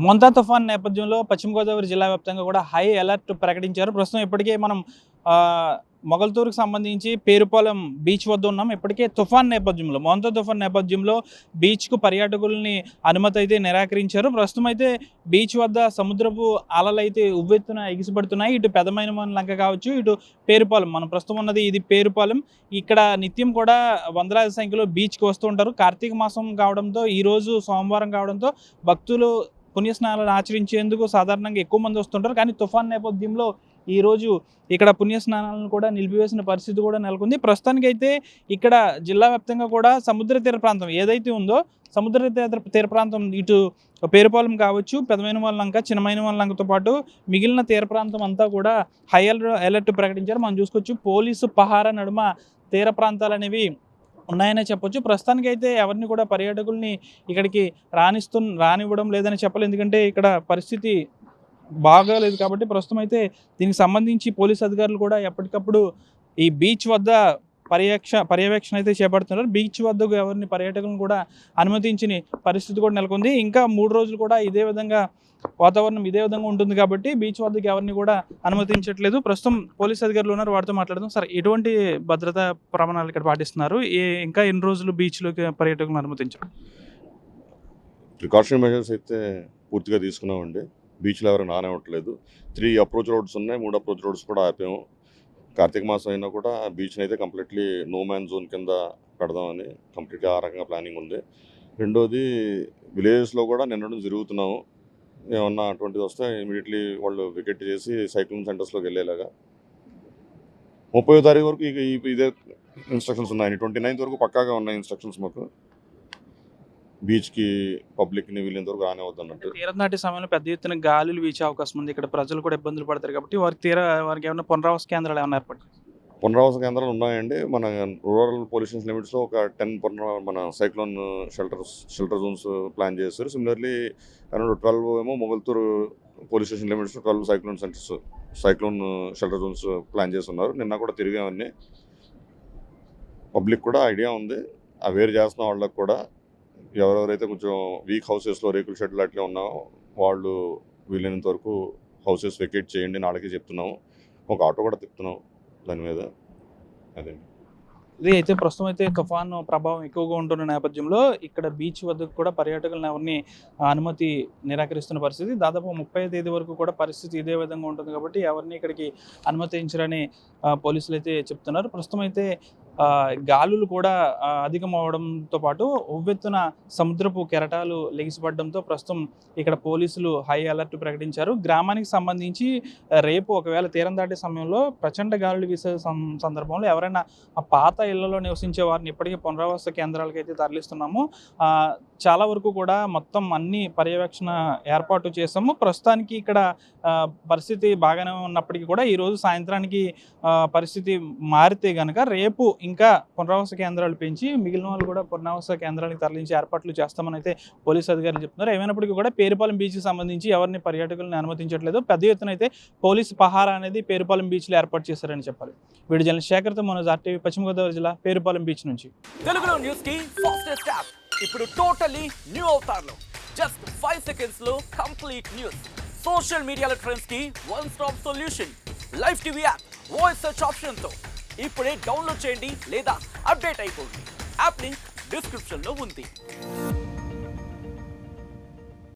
మొంతా తుఫాన్ నేపథ్యంలో పశ్చిమ గోదావరి జిల్లా వ్యాప్తంగా కూడా హై అలర్ట్ ప్రకటించారు. ప్రస్తుతం ఇప్పటికే మనం మొగల్తూరుకు సంబంధించి పేరుపాలెం బీచ్ వద్ద ఉన్నాం. ఇప్పటికే తుఫాన్ నేపథ్యంలో మొంతా తుఫాన్ నేపథ్యంలో బీచ్కు పర్యాటకుల్ని అనుమతి అయితే నిరాకరించారు. ప్రస్తుతం అయితే బీచ్ వద్ద సముద్రపు అలలు అయితే ఉవ్వెత్తున ఎగిసిపడుతున్నాయి. ఇటు పెదమైన లంక కావచ్చు, ఇటు పేరుపాలెం మనం ప్రస్తుతం ఉన్నది ఇది పేరుపాలెం. ఇక్కడ నిత్యం కూడా వందలాది సంఖ్యలో బీచ్కి వస్తూ ఉంటారు. కార్తీక మాసం కావడంతో ఈరోజు సోమవారం కావడంతో భక్తులు పుణ్యస్నానాలు ఆచరించేందుకు సాధారణంగా ఎక్కువ మంది వస్తుంటారు. కానీ తుఫాన్ నేపథ్యంలో ఈరోజు ఇక్కడ పుణ్యస్నానాలను కూడా నిలిపివేసిన పరిస్థితి కూడా నెలకొంది. ప్రస్తుతానికైతే ఇక్కడ జిల్లా వ్యాప్తంగా కూడా సముద్ర తీర ప్రాంతం ఏదైతే ఉందో సముద్ర తీర ప్రాంతం ఇటు పేరుపాలెం కావచ్చు, పెదమైన లంక, చిన్నమైన లంకతో పాటు మిగిలిన తీర ప్రాంతం అంతా కూడా హై అలర్ట్ ప్రకటించారు. మనం చూసుకోవచ్చు పోలీసు పహారా నడుమ తీర ప్రాంతాలు అనేవి ఉన్నాయనే చెప్పొచ్చు. ప్రస్తుతానికైతే ఎవరిని కూడా పర్యాటకుల్ని ఇక్కడికి రానివ్వడం లేదని చెప్పాలి. ఎందుకంటే ఇక్కడ పరిస్థితి బాగాలేదు కాబట్టి ప్రస్తుతం అయితే దీనికి సంబంధించి పోలీస్ అధికారులు కూడా ఎప్పటికప్పుడు ఈ బీచ్ వద్ద పర్యవేక్షణ అయితే చేపడుతున్నారు. బీచ్ వద్దకు ఎవరిని పర్యాటకులను కూడా అనుమతించిన పరిస్థితి కూడా నెలకొంది. ఇంకా 3 రోజులు కూడా ఇదే విధంగా వాతావరణం ఇదే విధంగా ఉంటుంది కాబట్టి బీచ్ వద్దకు ఎవరిని కూడా అనుమతించట్లేదు. ప్రస్తుతం పోలీస్ అధికారులు ఉన్నారు, వారితో మాట్లాడదాం. సార్, ఎటువంటి భద్రతా ప్రమాణాలు ఇక్కడ పాటిస్తున్నారు? ఇంకా ఎన్ని రోజులు బీచ్లోకి పర్యాటకులను అనుమతించారు? ప్రికాషన్ మెజర్స్ అయితే పూర్తిగా తీసుకున్నామండి. బీచ్లో ఎవరు రానివ్వట్లేదు. 3 అప్రోచ్ రోడ్స్ ఉన్నాయి, 3 అప్రోచ్ రోడ్స్ కూడా ఆపాము. కార్తీక మాసం అయినా కూడా బీచ్ని అయితే కంప్లీట్లీ నో మ్యాన్ జోన్ కింద పెడదామని కంప్లీట్గా ఆ రకంగా ప్లానింగ్ ఉంది. రెండోది విలేజెస్లో కూడా నిన్న జరుగుతున్నాము. ఏమన్నా అటువంటిది వస్తే ఇమీడియట్లీ వాళ్ళు వికెట్ చేసి సైక్లోన్ సెంటర్స్లోకి వెళ్ళేలాగా 30వ తారీఖు వరకు ఇదే ఇన్స్ట్రక్షన్స్ ఉన్నాయి. 29th వరకు పక్కాగా ఉన్నాయి ఇన్స్ట్రక్షన్స్ మాకు. బీచ్కి పబ్లిక్ని వీళ్ళంత వరకు రానివద్దు అన్నట్టు. తీరం దాటే సమయంలో పెద్ద ఎత్తున గాలులు వీచే అవకాశం ఉంది. ఇక్కడ ప్రజలు కూడా ఇబ్బందులు పడతారు కాబట్టి వారికి ఏమైనా పునరావాస కేంద్రాలు ఏమైనా ఏర్పాటు? పునరావాస కేంద్రాలు ఉన్నాయండి. మన రూరల్ పోలీస్ స్టేషన్ లిమిట్స్లో ఒక 10 మన సైక్లోన్ షెల్టర్ జోన్స్ ప్లాన్ చేస్తారు. సిమిలర్లీ అరౌండ్ 12 ఏమో మొగల్తూరు పోలీస్ స్టేషన్ లిమిట్స్లో 12 సైక్లోన్ షెల్టర్ జోన్స్ ప్లాన్ చేస్తున్నారు. నిన్న కూడా తిరిగామన్నీ. పబ్లిక్ కూడా ఐడియా ఉంది. అవేర్ చేస్తున్న వాళ్ళకి కూడా ఎవరెవరైతే కొంచెం వీక్ హౌసెస్లో రేకుల షెడ్లు అట్లే ఉన్నామో వాళ్ళు వీలైనంత వరకు హౌసెస్ వెకేట్ చేయండి అని వాళ్ళకి చెప్తున్నాము. ఒక ఆటో కూడా తిప్పుతున్నాం దాని మీద. అదే ఇది అయితే ప్రస్తుతం అయితే తుఫాను ప్రభావం ఎక్కువగా ఉంటున్న నేపథ్యంలో ఇక్కడ బీచ్ వద్దకు కూడా పర్యాటకులను ఎవరిని అనుమతి నిరాకరిస్తున్న పరిస్థితి. దాదాపు 30వ తేదీ వరకు కూడా పరిస్థితి ఇదే విధంగా ఉంటుంది కాబట్టి ఎవరిని ఇక్కడికి అనుమతించరని పోలీసులు అయితే చెప్తున్నారు. ప్రస్తుతం అయితే గాలులు కూడా అధికం అవడంతో పాటు ఉవ్వెత్తున సముద్రపు కెరటాలు లెగిసిపడడంతో ప్రస్తుతం ఇక్కడ పోలీసులు హై అలర్ట్ ప్రకటించారు. గ్రామానికి సంబంధించి రేపు ఒకవేళ తీరం దాటే సమయంలో ప్రచండ గాలులు వీసే సందర్భంలో ఎవరైనా ఆ పాత ఇళ్లలో నివసించే వారిని ఇప్పటికీ పునరావాస కేంద్రాలకు అయితే తరలిస్తున్నాము. చాలా వరకు కూడా మొత్తం అన్ని పర్యవేక్షణ ఏర్పాటు చేసాము. ప్రస్తుతానికి ఇక్కడ పరిస్థితి బాగానే ఉన్నప్పటికీ కూడా ఈరోజు సాయంత్రానికి పరిస్థితి మారితే కనుక రేపు ఇంకా పునరావాస కేంద్రాలు పెంచి మిగిలిన వాళ్ళు కూడా పునరావాస కేంద్రాలకు తరలించి ఏర్పాట్లు చేస్తామని అయితే పోలీసు అధికారులు చెప్తున్నారు. ఏమైనప్పటికీ కూడా పేరుపాలెం బీచ్కి సంబంధించి ఎవరిని పర్యాటకులను అనుమతించట్లేదు. పెద్ద ఎత్తున అయితే పోలీసు పహారా అనేది పేరుపాలెం బీచ్లో ఏర్పాటు చేశారని చెప్పాలి. వీడియో జర్నలిస్ట్ శేఖర్తో మనోజ్, RTV, పశ్చిమ గోదావరి జిల్లా పేరుపాలెం బీచ్ నుంచి. తెలుగులో న్యూస్ కి ఫాస్టెస్ట్ యాప్ ఇప్పుడు టోటల్లీ న్యూ అవతార్లో జస్ట్ 5 seconds లో కంప్లీట్ న్యూస్. సోషల్ మీడియాలో ట్రెండ్స్ కి one stop solution. Live TV app voice search option తో ఇప్పుడే డౌన్లోడ్ చేయండి లేదా అప్డేట్ అయిపోండి. యాప్ లింక్ డిస్క్రిప్షన్ లో ఉంది.